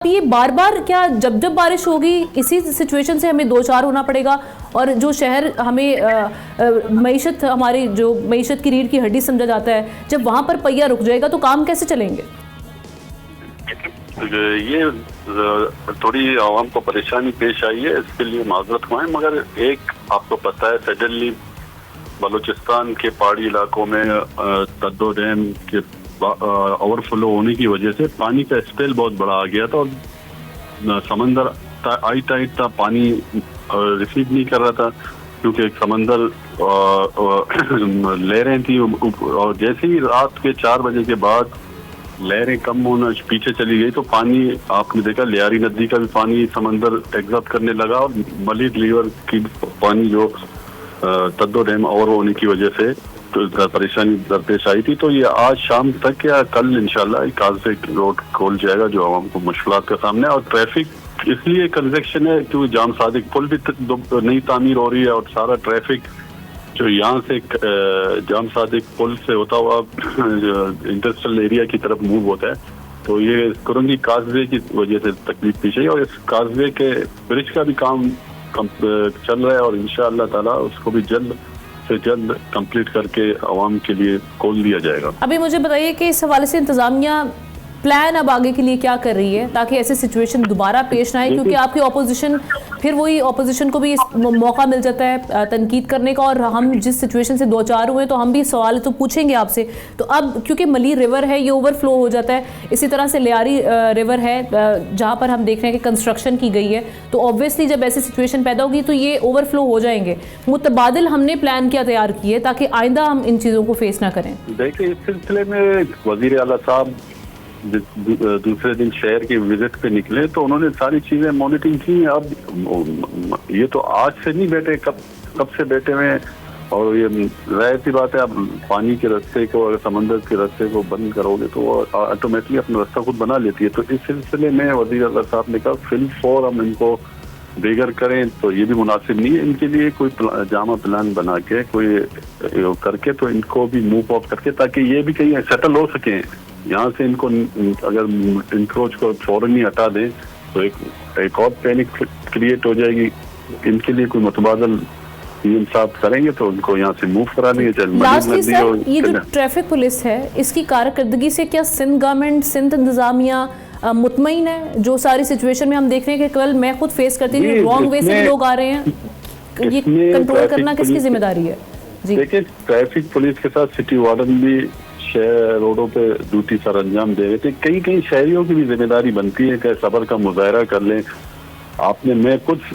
یہ بار بار کیا جب جب بارش ہوگی اسی سچویشن سے ہمیں دو چار ہونا پڑے گا، اور جو شہر ہمیں معیشت ہماری جو معیشت کی ریڑھ کی ہڈی سمجھا جاتا ہے، جب وہاں پر پہیہ رک جائے گا تو کام کیسے چلیں گے؟ یہ تھوڑی عوام کو پریشانی پیش آئی ہے، اس کے لیے معذرت خواہیں، مگر ایک آپ کو پتہ ہے سڈنلی بلوچستان کے پہاڑی علاقوں میں تدو ڈیم کے اوور فلو ہونے کی وجہ سے پانی کا اسپیل بہت بڑا آ گیا تھا، اور سمندر آئی ٹائٹ تھا، پانی ریسیو نہیں کر رہا تھا کیونکہ سمندر لہریں تھیں، اور جیسے ہی رات کے 4 بجے کے بعد لہریں کم ہونا پیچھے چلی گئی تو پانی آپ نے دیکھا لیاری ندی کا بھی پانی سمندر ایگزٹ کرنے لگا، اور ملیر لیور کی پانی جو تدو ڈیم اوور ہونے کی وجہ سے پریشانی درپیش آئی تھی، تو یہ آج شام تک یا کل انشاءاللہ کازوے روڈ کھول جائے گا جو عوام کو مشکلات کا سامنا ہے۔ اور ٹریفک اس لیے کنجیکشن ہے کیونکہ جام صادق پل بھی نئی تعمیر ہو رہی ہے، اور سارا ٹریفک جو یہاں سے جام صادق پل سے ہوتا ہوا انڈسٹریل ایریا کی طرف موو ہوتا ہے، تو یہ کرنگی کازوے کی وجہ سے تکلیف پیش آئی، اور اس کازوے کے برج کا بھی کام چل رہا ہے، اور انشاءاللہ تعالی اس کو بھی جلد سے جلد کمپلیٹ کر کے عوام کے لیے کھول دیا جائے گا۔ ابھی مجھے بتائیے کہ اس حوالے سے انتظامیہ پلان اب آگے کے لیے کیا کر رہی ہے تاکہ ایسی سچویشن دوبارہ پیش نہ آئے، کیونکہ آپ کی اپوزیشن پھر وہی اپوزیشن کو بھی موقع مل جاتا ہے تنقید کرنے کا، اور ہم جس سچویشن سے دو چار ہوئے تو ہم بھی سوال تو پوچھیں گے آپ سے۔ تو اب کیونکہ ملیر ریور ہے یہ اوور فلو ہو جاتا ہے، اسی طرح سے لیاری ریور ہے جہاں پر ہم دیکھ رہے ہیں کہ کنسٹرکشن کی گئی ہے، تو آبویسلی جب ایسی سچویشن پیدا ہوگی تو یہ اوور فلو ہو جائیں گے۔ متبادل ہم نے پلان کیا تیار کیے تاکہ آئندہ ہم ان چیزوں کو فیس نہ کریں؟ دیکھیں اس سلسلے میں وزیر اعلیٰ صاحب دوسرے دن شہر کی وزٹ پہ نکلے تو انہوں نے ساری چیزیں مانیٹرنگ کی ہیں۔ اب یہ تو آج سے نہیں بیٹھے، کب سے بیٹھے ہوئے ہیں، اور یہ ظاہر سی بات ہے اب پانی کے رستے کو اور سمندر کے رستے کو بند کرو گے تو وہ آٹومیٹکلی اپنا رستہ خود بنا لیتی ہے۔ تو اس سلسلے میں وزیر اعلیٰ صاحب نے کہا فی الفور ہم ان کو دیگر کریں تو یہ بھی مناسب نہیں ہے، ان کے لیے کوئی جامع پلان بنا کے کوئی کر کے تو ان کو بھی موو آف کر کے تاکہ یہ بھی کہیں سیٹل ہو سکیں یہاں سے۔ ان کو اگر انکروچ کو فوراً ہی ہٹا دیں تو ایک اور پینک کریٹ ہو جائے گی، ان کے لیے کوئی متبادل انصاف کریں گے تو ان کو یہاں سے موو کرا دیں گے۔ لاسٹلی سر، یہ جو ٹریفک پولیس ہے اس کی کارکردگی سے کیا سندھ گورنمنٹ، سندھ انتظامیہ مطمئن ہے؟ جو ساری سچویشن میں ہم دیکھ رہے ہیں کہ کل میں خود فیس کرتی ہوں، رانگ وے سے لوگ آ رہے ہیں، یہ کنٹرول کرنا کس کی ذمہ داری ہے؟ جی دیکھیں ٹریفک پولیس کے ساتھ سٹی وارڈن بھی شہر روڈوں پہ ڈیوٹی سر انجام دے رہے تھے، کئی شہریوں کی بھی ذمہ داری بنتی ہے کہ صبر کا مظاہرہ کر لیں۔ آپ نے میں کچھ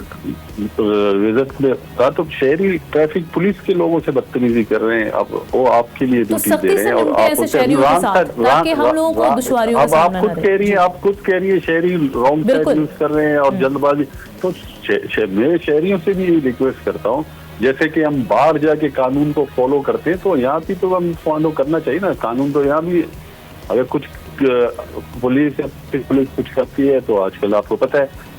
وزٹ میں کہا تو شہری ٹریفک پولیس کے لوگوں سے بدتمیزی کر رہے ہیں، اب وہ آپ کے لیے ڈیوٹی دے رہے ہیں، اور آپ خود کہہ رہی ہیں شہری رانگ سائڈ یوز کر رہے ہیں اور جلد بازی۔ تو میں شہریوں سے بھی ریکویسٹ کرتا ہوں جیسے کہ ہم باہر جا کے قانون کو فالو کرتے ہیں تو یہاں بھی تو ہم فالو کرنا چاہیے نا قانون، تو یہاں بھی اگر کچھ پولیس کچھ کرتی ہے تو آج کل آپ کو پتہ ہے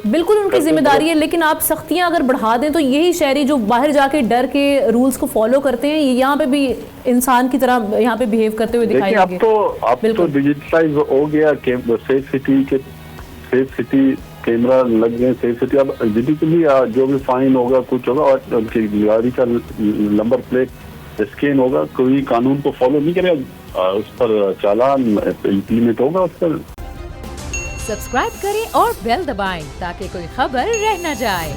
بالکل ان کی ذمہ داری ہے، لیکن آپ سختیاں اگر بڑھا دیں تو یہی شہری جو باہر جا کے ڈر کے رولز کو فالو کرتے ہیں یہاں پہ بھی انسان کی طرح یہاں پہ بیہیو کرتے ہوئے دکھائی دیں گے۔ اب تو ڈیجیٹلائز ہو گیا، سیف سٹی کیمرہ لگ گئے، سیف سٹی اب ڈیجیٹلی جو بھی فائن ہوگا کچھ ہوگا اور ان کی گاڑی کا نمبر پلیٹ اسکین ہوگا، کوئی قانون کو فالو نہیں کرے اس پر چالان امپلیمنٹ ہوگا اس پر۔ سبسکرائب کریں اور بیل دبائیں تاکہ کوئی خبر رہ نہ جائے۔